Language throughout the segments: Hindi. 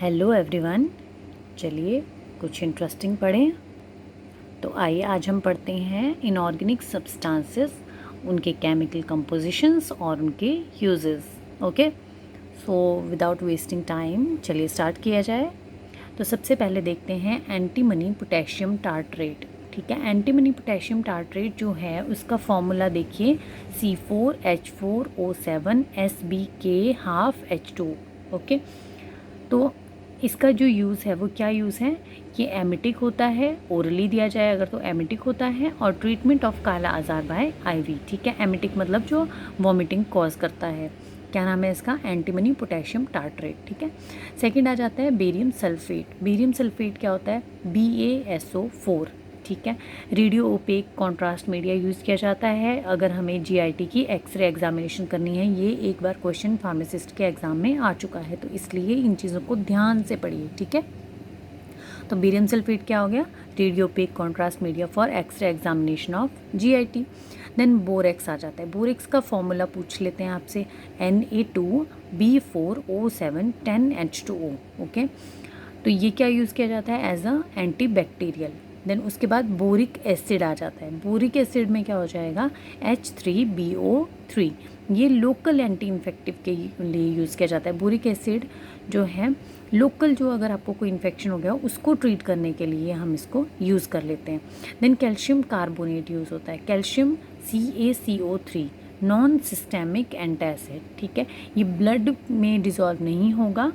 हेलो एवरीवन, चलिए कुछ इंटरेस्टिंग पढ़ें। तो आइए आज हम पढ़ते हैं इनऑर्गेनिक सब्सटेंसेस, उनके केमिकल कंपोजिशंस और उनके uses. Okay, so without wasting time चलिए स्टार्ट किया जाए। तो सबसे पहले देखते हैं एंटीमनी पोटेशियम टार्ट्रेट। ठीक है, एंटीमनी पोटेशियम टार्ट्रेट जो है उसका फॉर्मूला देखिए C4H4O7SbK ½ H2। तो इसका जो यूज़ है वो क्या यूज़ है, ये एमिटिक होता है, ओरली दिया जाए अगर तो एमिटिक होता है, और ट्रीटमेंट ऑफ काला आज़ार बाय आईवी। ठीक है, एमिटिक मतलब जो वॉमिटिंग कॉज करता है। क्या नाम है इसका? Antimony potassium tartrate. ठीक है, सेकंड आ जाता है बेरियम सल्फेट। बेरियम सल्फेट क्या होता है? BaSO4। ठीक है, radio opaque contrast media use किया जाता है अगर हमें जीआईटी की एक्सरे एग्जामिनेशन करनी है। ये एक बार क्वेश्चन फार्मासिस्ट के एग्ज़ाम में आ चुका है, तो इसलिए इन चीज़ों को ध्यान से पढ़िए। ठीक है, तो बेरियम सल्फेट क्या हो गया? Radio opaque contrast media for x ray examination of GIT. Then borax आ जाता है। बोरेक्स का फॉर्मूला पूछ लेते हैं आपसे, Na2B4O710H2O। ओके, तो ये क्या यूज़ किया जाता है? As a anti bacterial. Then उसके बाद बोरिक एसिड आ जाता है। बोरिक एसिड में क्या हो जाएगा? H3BO3। ये लोकल एंटी इन्फेक्टिव के लिए यूज़ किया जाता है। बोरिक एसिड जो है लोकल, जो अगर आपको कोई इन्फेक्शन हो गया उसको ट्रीट करने के लिए हम इसको यूज़ कर लेते हैं। देन कैल्शियम कार्बोनेट यूज़ होता है, calcium CaCO3, non systemic antacid. ठीक है, ये ब्लड में डिज़ोल्व नहीं होगा।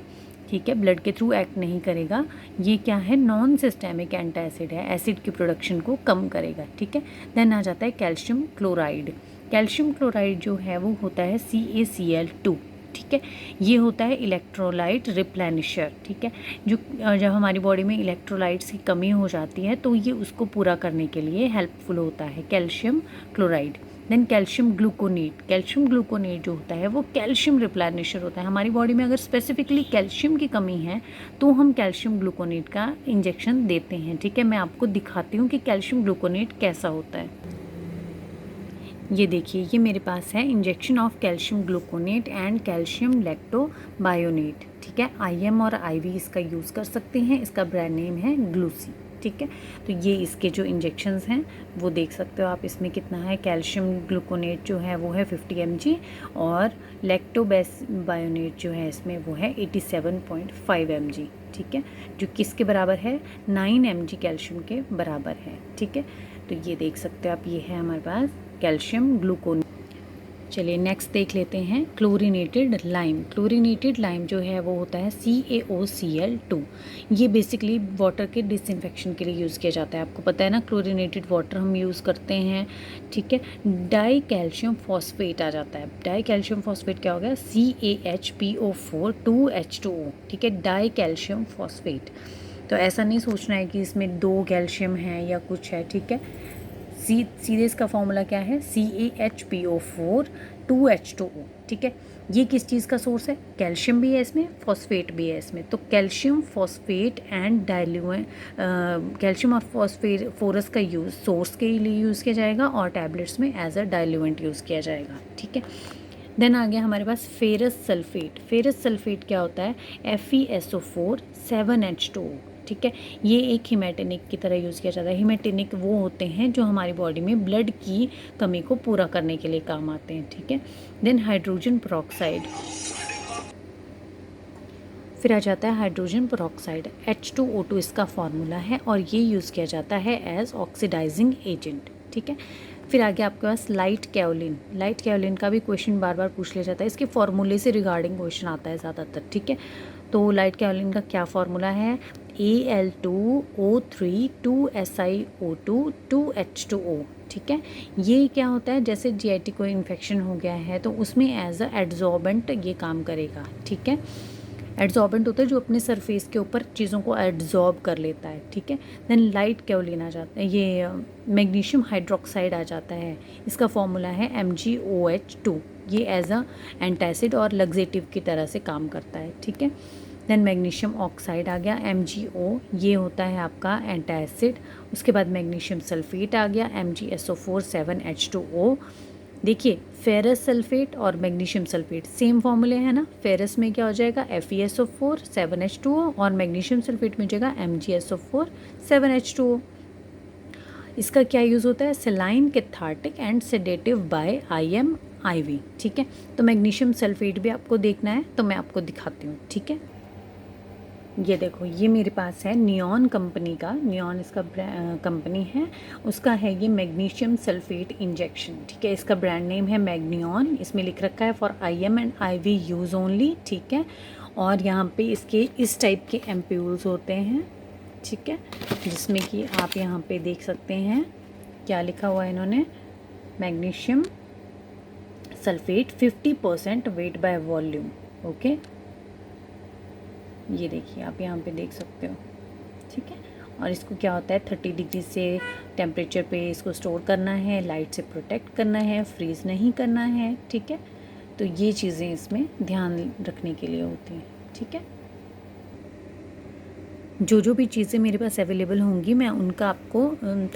ठीक है, ब्लड के थ्रू एक्ट नहीं करेगा। ये क्या है? नॉन सिस्टेमिक एंटासिड है, एसिड की प्रोडक्शन को कम करेगा। ठीक है, देन आ जाता है कैल्शियम क्लोराइड। कैल्शियम क्लोराइड जो है वो होता है CaCl2। ठीक है, ये होता है इलेक्ट्रोलाइट रिप्लेनिशर। ठीक है, जो जब हमारी बॉडी में इलेक्ट्रोलाइट्स की कमी हो जाती है तो ये उसको पूरा करने के लिए हेल्पफुल होता है calcium chloride. Then calcium gluconate. Calcium gluconate जो होता है वो कैल्शियम रिप्लेनिशर होता है। हमारी बॉडी में अगर स्पेसिफिकली कैल्शियम की कमी है तो हम कैल्शियम ग्लूकोनेट का इंजेक्शन देते हैं। ठीक है, मैं आपको दिखाती हूँ कि कैल्शियम ग्लूकोनेट कैसा होता है। ये देखिए, ये मेरे पास है injection of calcium gluconate and calcium lactobionate. ठीक है, IM और IV इसका यूज़ कर सकते हैं। इसका ब्रांड नेम है ग्लूसी। ठीक है, तो ये इसके जो इंजेक्शंस हैं वो देख सकते हो आप। इसमें कितना है? कैल्शियम ग्लूकोनेट जो है वो है 50 mg, और लैक्टोबायोनेट जो है इसमें वो है 87.5 mg। ठीक है, जो किसके बराबर है? 9 mg कैल्शियम के बराबर है। ठीक है, तो ये देख सकते हो आप, ये है हमारे पास कैल्शियम ग्लूकोनेट। चलिए नेक्स्ट देख लेते हैं क्लोरीनेटेड लाइम। क्लोरीनेटेड लाइम जो है वो होता है CaOCl2। ये बेसिकली वाटर के डिसइंफेक्शन के लिए यूज़ किया जाता है। आपको पता है ना, क्लोरीनेटेड वाटर हम यूज़ करते हैं। ठीक है, डाई कैल्शियम फॉस्फेट आ जाता है। डाई कैल्शियम फॉस्फेट क्या हो गया? CaHPO4 2H2O। ठीक है, डाई कैल्शियम फॉस्फेट। तो ऐसा नहीं सोचना है कि इसमें 2 कैल्शियम है या कुछ है। ठीक है, सीधे इसका फॉर्मूला क्या है? CaHPO4 2H2O। ठीक है, ये किस चीज़ का सोर्स है? कैल्शियम भी है इसमें, फॉस्फेट भी है इसमें। तो कैल्शियम फॉस्फेट एंड कैल्शियम और फॉस्फेट फोरस का यूज़ सोर्स के लिए यूज़ किया जाएगा, और टैबलेट्स में एज अ डाइल्यूएंट यूज़ किया जाएगा। ठीक है, देन आ गया हमारे पास फेरस सल्फेट। फेरस सल्फेट क्या होता है? FeSO4 7H2O। ठीक है, ये एक हिमेटेनिक की तरह यूज़ किया जाता है। हिमेटेनिक वो होते हैं जो हमारी बॉडी में ब्लड की कमी को पूरा करने के लिए काम आते हैं। ठीक है, देन हाइड्रोजन पेरोक्साइड। फिर आ जाता है हाइड्रोजन पेरोक्साइड, H2O2 इसका फॉर्मूला है, और ये यूज़ किया जाता है एज ऑक्सीडाइजिंग एजेंट। ठीक है, फिर आगे आपके पास लाइट कैओलिन। लाइट कैओलिन का भी क्वेश्चन बार बार पूछ लिया जाता है, इसके फॉर्मूले से रिगार्डिंग क्वेश्चन आता है ज़्यादातर। ठीक है, तो लाइट कैओलिन का क्या फॉर्मूला है? Al2O3 2SiO2 2H2O। ठीक है, ये क्या होता है? जैसे जीआईटी को इन्फेक्शन हो गया है तो उसमें एज अ एड्जॉर्बेंट ये काम करेगा। ठीक है, एड्जॉर्बेंट होता है जो अपने सरफेस के ऊपर चीज़ों को एड्जॉर्ब कर लेता है। ठीक है, देन लाइट कैओलिन आ जाता है, ये मैग्नीशियम हाइड्रोक्साइड आ जाता है। इसका फॉर्मूला है MgOH2। ये एज अ एंटासिड और लग्जेटिव की तरह से काम करता है। ठीक है, देन मैग्नीशियम ऑक्साइड आ गया MgO, ये होता है आपका एंटासिड। उसके बाद मैग्नीशियम सल्फेट आ गया MgSO4 7H2O। देखिए फेरस सल्फेट और मैग्नीशियम सल्फेट सेम फॉर्मूले है ना। फेरस में क्या हो जाएगा FeSO4 7H2O और मैग्नीशियम सल्फेट में हो जाएगा MgSO4 7H2O। इसका क्या यूज़ होता है, saline cathartic and sedative by IM/IV। ठीक है, तो मैग्नीशियम सल्फेट भी आपको देखना है तो मैं आपको दिखाती हूँ। ठीक है, ये देखो ये मेरे पास है नियॉन कंपनी का, नियॉन इसका कंपनी है, उसका है ये मैग्नीशियम सल्फेट इंजेक्शन। ठीक है, इसका ब्रांड नेम है मैग्नियॉन, इसमें लिख रखा है फॉर IM/IV यूज़ ओनली। ठीक है, और यहाँ पे इसके इस टाइप के एम्प्यूल्स होते हैं। ठीक है, जिसमें कि आप यहाँ पे देख सकते हैं क्या लिखा हुआ है इन्होंने, magnesium sulphate 50% weight by volume. Okay, ये देखिए आप यहाँ पे देख सकते हो। ठीक है, और इसको क्या होता है 30 डिग्री से टेम्परेचर पे इसको स्टोर करना है, लाइट से प्रोटेक्ट करना है, फ्रीज़ नहीं करना है। ठीक है, तो ये चीज़ें इसमें ध्यान रखने के लिए होती हैं। ठीक है, जो भी चीज़ें मेरे पास अवेलेबल होंगी मैं उनका आपको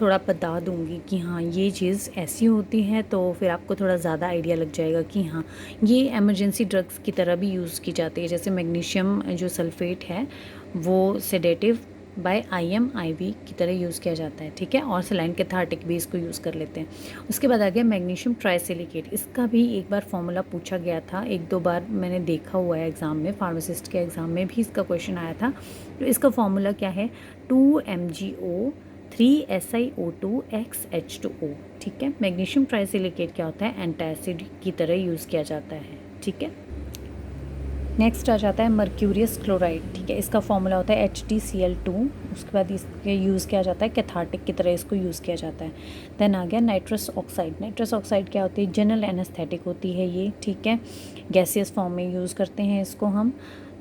थोड़ा बता दूंगी कि हाँ ये चीज़ ऐसी होती है, तो फिर आपको थोड़ा ज़्यादा आइडिया लग जाएगा कि हाँ ये एमरजेंसी ड्रग्स की तरह भी यूज़ की जाती है। जैसे मैग्नीशियम जो सल्फेट है वो सेडेटिव बाय IM/IV की तरह यूज़ किया जाता है। ठीक है, और सेलाइन कैथार्टिक भी इसको यूज़ कर लेते हैं। उसके बाद आ गया मैग्नीशियम ट्राइसिलिकेट। इसका भी एक बार फॉर्मूला पूछा गया था, एक दो बार मैंने देखा हुआ है एग्ज़ाम में, फार्मासिस्ट के एग्ज़ाम में भी इसका क्वेश्चन आया था। तो इसका फॉर्मूला क्या है 2MgO 3SiO2 XH2O। ठीक है, मैग्नीशियम ट्राइसिलिकेट क्या होता है, एंटासिड की तरह यूज़ किया जाता है। ठीक है, नेक्स्ट आ जाता है मर्क्यूरियस क्लोराइड। ठीक है, इसका फॉर्मूला होता है HTCl2। उसके बाद इसके यूज़ किया जाता है कैथार्टिक की तरह इसको यूज़ किया जाता है। देन आ गया नाइट्रस ऑक्साइड। नाइट्रस ऑक्साइड क्या होती है, जनरल एनेस्थेटिक होती है ये। ठीक है, गैसियस फॉर्म में यूज़ करते हैं इसको हम।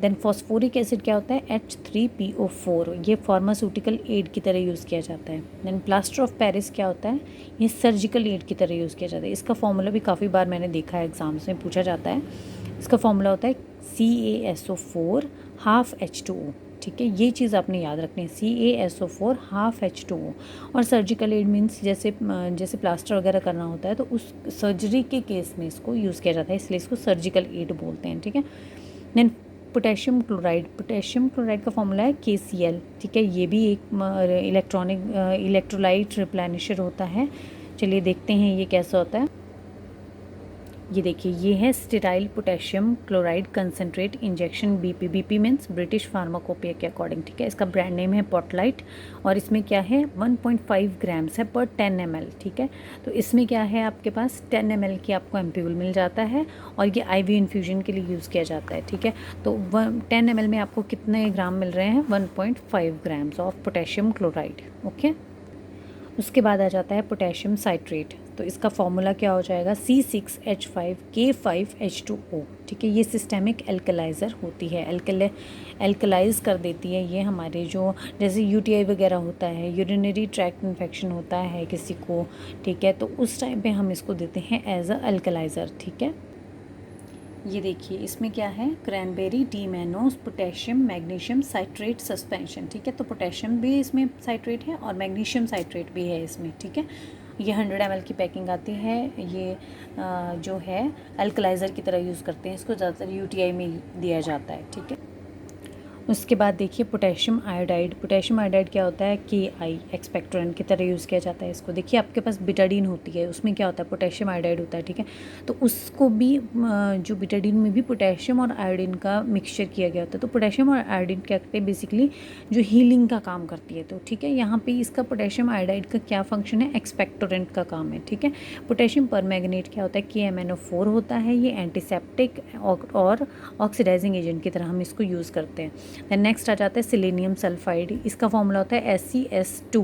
देन फॉस्फोरिक एसिड क्या होता है H3PO4, ये फार्मास्यूटिकल एड की तरह यूज़ किया जाता है। देन प्लास्टर ऑफ पेरिस क्या होता है, ये सर्जिकल एड की तरह यूज़ किया जाता है। इसका फॉर्मूला भी काफ़ी बार मैंने देखा है एग्जाम्स में पूछा जाता है। इसका फॉर्मूला होता है CaSO4 हाफ H2O। ठीक है, ये चीज़ आपने याद रखनी है, CaSO4 हाफ H2O। और सर्जिकल एड मीन्स जैसे प्लास्टर वगैरह करना होता है तो उस सर्जरी के केस में इसको यूज़ किया जाता है, इसलिए इसको सर्जिकल एड बोलते हैं। ठीक है, देन पोटेशियम क्लोराइड का फॉर्मूला है KCl। ठीक है, ये भी एक इलेक्ट्रोलाइट रिप्लेनिशर होता है। चलिए देखते हैं ये कैसा होता है। ये देखिए ये है sterile potassium chloride concentrate injection BP means British pharmacopoeia के अकॉर्डिंग। ठीक है, इसका ब्रांड नेम है पोर्टलाइट और इसमें क्या है 1.5 ग्राम्स है पर 10 ml। ठीक है, तो इसमें क्या है आपके पास 10 ml की आपको एम्प्यूल मिल जाता है और ये IV इन्फ्यूजन के लिए यूज़ किया जाता है। ठीक है, तो 10 ml में आपको कितने ग्राम मिल रहे हैं, 1.5 grams of potassium chloride. Okay, उसके बाद आ जाता है पोटेशियम साइट्रेट। तो इसका फॉर्मूला क्या हो जाएगा C6H5K5H2O। ठीक है, ये सिस्टेमिक एल्कलाइज़र होती है, एल्कलाइज कर देती है ये हमारे जो जैसे UTI वगैरह होता है, यूरिनरी ट्रैक्ट इन्फेक्शन होता है किसी को। ठीक है, तो उस टाइम पे हम इसको देते हैं एज अ एल्कलाइज़र। ठीक है, ये देखिए इसमें क्या है cranberry D mannose potassium magnesium citrate suspension. ठीक है, तो पोटेशियम भी इसमें साइट्रेट है और मैग्नीशियम साइट्रेट भी है इसमें। ठीक है, ये 100 ml की पैकिंग आती है। ये जो है अल्कलाइज़र की तरह यूज़ करते हैं इसको, ज़्यादातर UTI में दिया जाता है। ठीक है, उसके बाद देखिए पोटेशियम आयोडाइड क्या होता है KI एक्सपेक्टोरेंट की तरह यूज़ किया जाता है इसको। देखिए आपके पास बिटाडीन होती है, उसमें क्या होता है पोटेशियम आयोडाइड होता है। ठीक है, तो उसको भी जो बिटाडीन में भी पोटेशियम और आयोडीन का मिक्सचर किया गया होता है। तो पोटेशियम और आयोडीन क्या करते हैं बेसिकली जो हीलिंग का काम करती है। तो ठीक है, यहाँ पे इसका पोटेशियम आयोडाइड का क्या फंक्शन है, एक्सपेक्टोरेंट का काम है। ठीक है, पोटेशियम परमैंगनेट क्या होता है KMnO4 होता है, ये एंटीसेप्टिक और ऑक्सीडाइजिंग एजेंट की तरह हम इसको यूज़ करते हैं। देन नेक्स्ट आ जाता है सिलेनियम सल्फाइड। इसका फॉर्मूला होता है SeS2।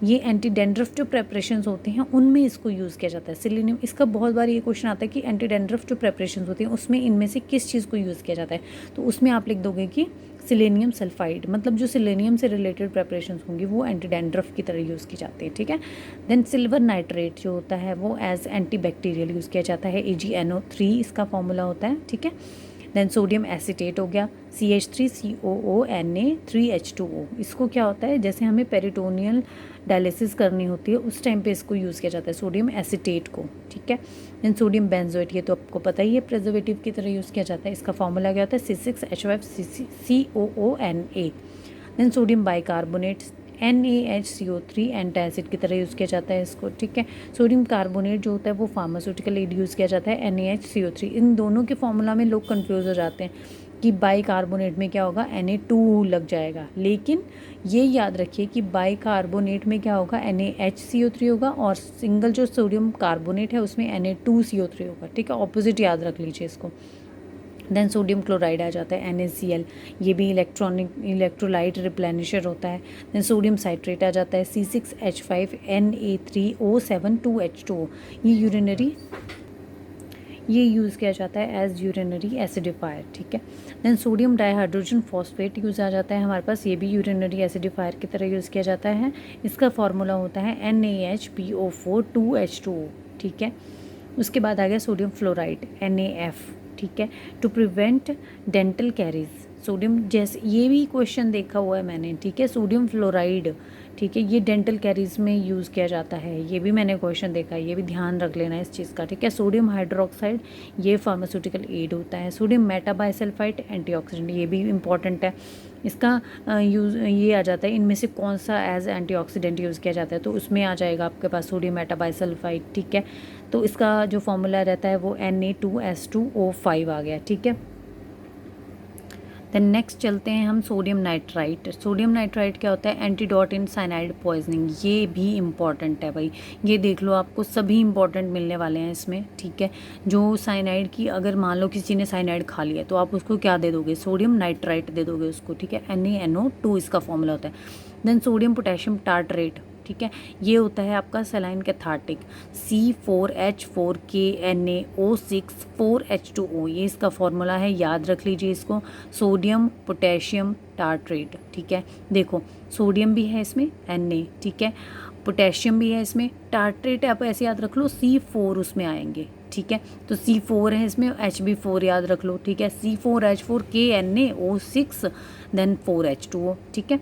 ये एंटी डेंड्रफ जो प्रेपरेशंस होते हैं उनमें इसको यूज़ किया जाता है सिलेनियम। इसका बहुत बार ये क्वेश्चन आता है कि एंटी डेंड्रफ जो प्रेपरेशंस होती हैं उसमें इनमें से किस चीज़ को यूज़ किया जाता है, तो उसमें आप लिख दोगे कि सिलेनियम सल्फाइड, मतलब जो सिलेनियम से रिलेटेड प्रेपरेशंस होंगी वो एंटी डेंड्रफ की तरह यूज़ की जाती है। ठीक है, देन सिल्वर नाइट्रेट जो होता है वो एज एंटी बैक्टीरियल यूज़ किया जाता है AgNO3 इसका फॉर्मूला होता है। ठीक है, देन सोडियम एसीटेट हो गया, CH3COO Na3H2O। इसको क्या होता है, जैसे हमें पेरिटोनियल डायलिसिस करनी होती है उस टाइम पे इसको यूज़ किया जाता है, सोडियम एसीटेट को, ठीक है। देन सोडियम बेंजोएट, ये तो आपको पता ही है, प्रिजर्वेटिव की तरह यूज़ किया जाता है। इसका फॉर्मूला क्या होता है, C6H5COONA। Then sodium bicarbonate, NaHCO3 antacid की तरह यूज़ किया जाता है इसको, ठीक है। सोडियम कार्बोनेट जो होता है वो फार्मास्यूटिकल एड यूज़ किया जाता है, NaHCO3। इन दोनों के फॉर्मूला में लोग कंफ्यूज हो जाते हैं कि बाइकार्बोनेट में क्या होगा, Na2 लग जाएगा, लेकिन ये याद रखिए कि बाइकार्बोनेट में क्या होगा, NaHCO3 होगा, और सिंगल जो सोडियम कार्बोनेट है उसमें Na2CO3 होगा, ठीक है। ऑपोजिट याद रख लीजिए इसको। देन सोडियम क्लोराइड आ जाता है, NaCl, ये भी इलेक्ट्रोलाइट रिप्लेनिशर होता है। देन सोडियम साइट्रेट आ जाता है, C6H5Na3O7 2H2O। ये यूज़ किया जाता है एज यूरिनरी एसिडिफायर, ठीक है। Then sodium dihydrogen phosphate use आ जाता है हमारे पास, ये भी यूरिनरी एसिडिफायर की तरह यूज़ किया जाता है। इसका फॉर्मूला होता है NaHPO4 2H2O, ठीक है। उसके बाद आ गया सोडियम फ्लोराइड, NaF, ठीक है, to prevent dental caries. Sodium, जैसे ये भी क्वेश्चन देखा हुआ है मैंने, ठीक है, सोडियम फ्लोराइड, ठीक है, ये डेंटल कैरीज में यूज़ किया जाता है, ये भी मैंने क्वेश्चन देखा है, ये भी ध्यान रख लेना इस चीज़ का, ठीक है। सोडियम हाइड्रोक्साइड, ये फार्मास्यूटिकल एड होता है। सोडियम मेटाबाइसल्फाइड एंटीऑक्सीडेंट, ये भी इंपॉर्टेंट है। इसका यूज़ ये आ जाता है, इनमें से कौन सा एज एंटीऑक्सीडेंट यूज़ किया जाता है, तो उसमें आ जाएगा आपके पास सोडियम मेटाबाइसल्फाइड, ठीक है। तो इसका जो फॉर्मूला रहता है वो Na2S2O5 आ गया, ठीक है। देन नेक्स्ट चलते हैं हम सोडियम नाइट्राइट। सोडियम नाइट्राइट क्या होता है, एंटीडोट इन साइनाइड पॉइजनिंग, ये भी इम्पॉर्टेंट है भाई, ये देख लो, आपको सभी इंपॉर्टेंट मिलने वाले हैं इसमें, ठीक है। जो साइनाइड की, अगर मान लो किसी ने साइनाइड खा लिया तो आप उसको क्या दे दोगे, सोडियम नाइट्राइट दे दोगे उसको, ठीक है। NaNO2 इसका फॉर्मूला होता है। देन सोडियम पोटेशियम टार्टरेट, ठीक है, ये होता है आपका सलाइन कैथार्टिक, C4H4KNaO6 4H2O, ये इसका फॉर्मूला है, याद रख लीजिए इसको, सोडियम पोटेशियम टार्ट्रेट, ठीक है। देखो सोडियम भी है इसमें, Na, ठीक है, पोटेशियम भी है इसमें, टार्ट्रेट आप ऐसे याद रख लो, C4 उसमें आएंगे, ठीक है। तो C4 है इसमें, Hb4 याद रख लो, ठीक है, C4H4KNaO6 देन 4H2O, ठीक है।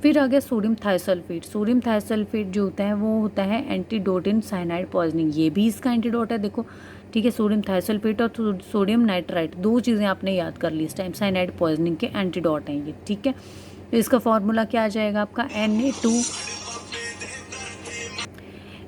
फिर आ गया सोडियम थायोसल्फेट। सोडियम थायोसल्फेट जो होता है वो होता है एंटीडोट इन साइनाइड पॉइजनिंग, ये भी इसका एंटीडोट है, देखो, ठीक है। सोडियम थायोसल्फेट और सोडियम नाइट्राइट, दो चीज़ें आपने याद कर ली इस टाइम, साइनाइड पॉइजनिंग के एंटीडोट हैं ये, ठीक है। तो इसका फॉर्मूला क्या आ जाएगा आपका,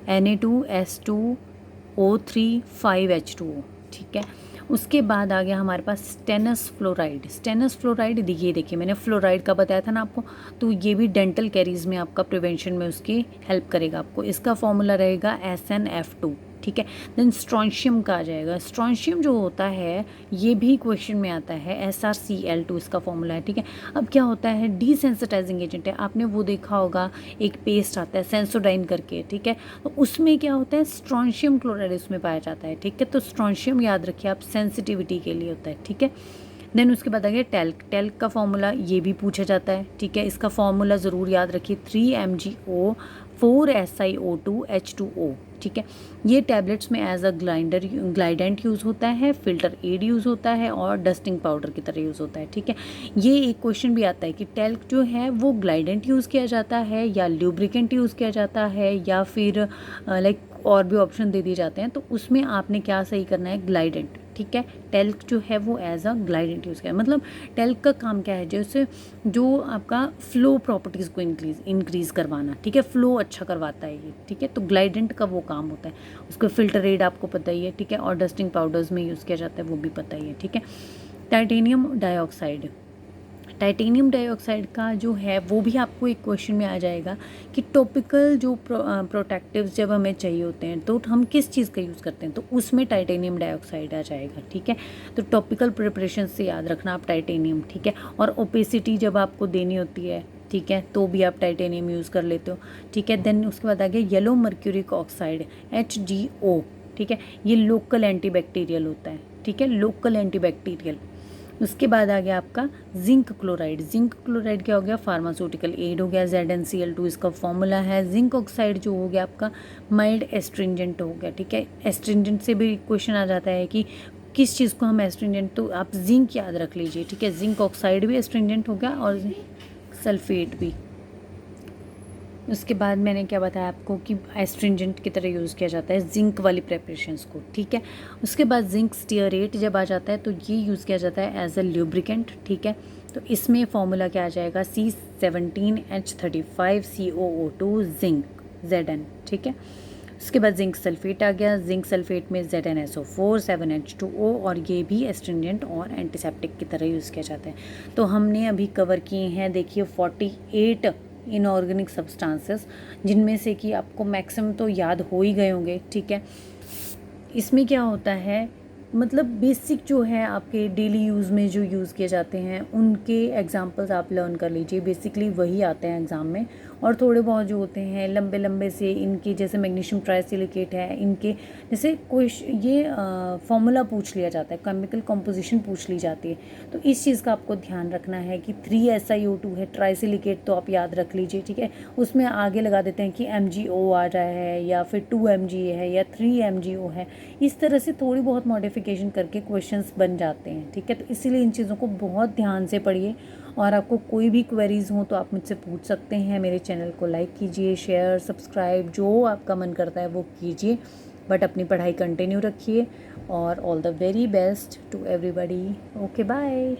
Na2S2O3 5H2O, ठीक है। उसके बाद आ गया हमारे पास स्टेनस फ्लोराइड। स्टेनस फ्लोराइड, ये देखिए मैंने फ्लोराइड का बताया था ना आपको, तो ये भी डेंटल कैरीज में आपका प्रिवेंशन में उसकी हेल्प करेगा आपको। इसका फॉर्मूला रहेगा SnF2, ठीक है। देन स्ट्रॉन्शियम का आ जाएगा। स्ट्रॉन्शियम जो होता है ये भी क्वेश्चन में आता है, SrCl2 इसका फॉर्मूला है, ठीक है। अब क्या होता है, डिसेंसिटाइजिंग एजेंट है, आपने वो देखा होगा एक पेस्ट आता है सेंसोडाइन करके, ठीक है, तो उसमें क्या होता है, स्ट्रॉन्शियम क्लोराइड उसमें पाया जाता है, ठीक है। तो स्ट्रॉन्शियम याद रखिए आप, सेंसिटिविटी के लिए होता है, ठीक है। देन उसके बाद आ गया टैल्क। टैल्क का फॉर्मूला ये भी पूछा जाता है, ठीक है। इसका फॉर्मूला ज़रूर याद रखिए, 3MgO4SiO2H2O, ठीक है। ये टैबलेट्स में एज अ ग्लाइडेंट यूज़ होता है, फिल्टर एड यूज़ होता है, और डस्टिंग पाउडर की तरह यूज़ होता है, ठीक है। ये एक क्वेश्चन भी आता है कि टैल्क जो है वो ग्लाइडेंट यूज़ किया जाता है या ल्यूब्रिकेंट यूज़ किया जाता है, या फिर लाइक और भी ऑप्शन दे दिए जाते हैं, तो उसमें आपने क्या सही करना है, ग्लाइडेंट, ठीक है। टैल्क जो है वो एज अ ग्लाइडेंट यूज़ किया, मतलब टैल्क का काम क्या है, जैसे जो आपका फ्लो प्रॉपर्टीज़ को इंक्रीज़ करवाना, ठीक है, फ्लो अच्छा करवाता है ये, ठीक है। तो ग्लाइडेंट का वो काम होता है, उसको फिल्टर एड आपको पता ही है, ठीक है, और डस्टिंग पाउडर्स में यूज़ किया जाता है वो भी पता ही है, ठीक है। Titanium dioxide. टाइटेनियम डाइऑक्साइड का जो है वो भी आपको एक क्वेश्चन में आ जाएगा कि टॉपिकल जो प्रोटेक्टिव्स जब हमें चाहिए होते हैं तो हम किस चीज़ का यूज़ करते हैं, तो उसमें टाइटेनियम डाइऑक्साइड आ जाएगा, ठीक है। तो टॉपिकल प्रिपरेशन से याद रखना आप टाइटेनियम, ठीक है। और ओपेसिटी जब आपको देनी होती है, ठीक है, तो भी आप टाइटेनियम यूज़ कर लेते हो, ठीक है। देन उसके बाद आ गया येलो मर्क्यूरिक ऑक्साइड, HgO, ठीक है, ये लोकल एंटीबैक्टीरियल होता है, ठीक है, लोकल एंटीबैक्टीरियल। उसके बाद आ गया आपका जिंक क्लोराइड। जिंक क्लोराइड क्या हो गया, फार्मास्यूटिकल एड हो गया, ZnCl2 इसका फॉर्मूला है। जिंक ऑक्साइड जो हो गया आपका माइल्ड एस्ट्रिंजेंट हो गया, ठीक है। एस्ट्रिंजेंट से भी क्वेश्चन आ जाता है कि किस चीज़ को हम एस्ट्रिंजेंट, तो आप जिंक याद रख लीजिए, ठीक है, जिंक ऑक्साइड भी एस्ट्रिंजेंट हो गया और सल्फेट भी। उसके बाद मैंने क्या बताया आपको कि एस्ट्रिंजेंट की तरह यूज़ किया जाता है जिंक वाली प्रेपरेशंस को, ठीक है। उसके बाद जिंक स्टीयरेट जब आ जाता है तो ये यूज़ किया जाता है एज अ ल्यूब्रिकेंट, ठीक है। तो इसमें फॉर्मूला क्या आ जाएगा, C17H35COO2 जिंक Zn, ठीक है। उसके बाद जिंक सल्फेट आ गया, जिंक सल्फेट में ZnSO4 7H2O, और ये भी एस्ट्रिंजेंट और एंटीसेप्टिक की तरह यूज़ किया जाता है। तो हमने अभी कवर किए हैं, देखिए 48 इनऑर्गेनिक सब्सटेंसेस, जिनमें से कि आपको मैक्सिमम तो याद हो ही गए होंगे, ठीक है। इसमें क्या होता है, मतलब बेसिक जो है आपके डेली यूज़ में जो यूज़ किए जाते हैं उनके एग्जांपल्स आप लर्न कर लीजिए, बेसिकली वही आते हैं एग्ज़ाम में। और थोड़े बहुत जो होते हैं लंबे लंबे से, इनके जैसे मैग्नीशियम ट्राइसिलिकेट है, इनके जैसे कोई ये फॉर्मूला पूछ लिया जाता है, केमिकल कंपोजिशन पूछ ली जाती है। तो इस चीज़ का आपको ध्यान रखना है कि 3SiO2 है, ट्राइसिलिकेट तो आप याद रख लीजिए, ठीक है। उसमें आगे लगा देते हैं कि MgO आ रहा है, या फिर 2Mga है, या 3MgO है। इस तरह से थोड़ी बहुत मॉडिफिकेशन करके क्वेश्चंस बन जाते हैं, ठीक है। तो इसीलिए इन चीज़ों को बहुत ध्यान से पढ़िए, और आपको कोई भी क्वेरीज़ हो तो आप मुझसे पूछ सकते हैं। मेरे चैनल को लाइक कीजिए, शेयर, सब्सक्राइब, जो आपका मन करता है वो कीजिए, बट अपनी पढ़ाई कंटिन्यू रखिए। और all the very best to everybody. Okay, bye.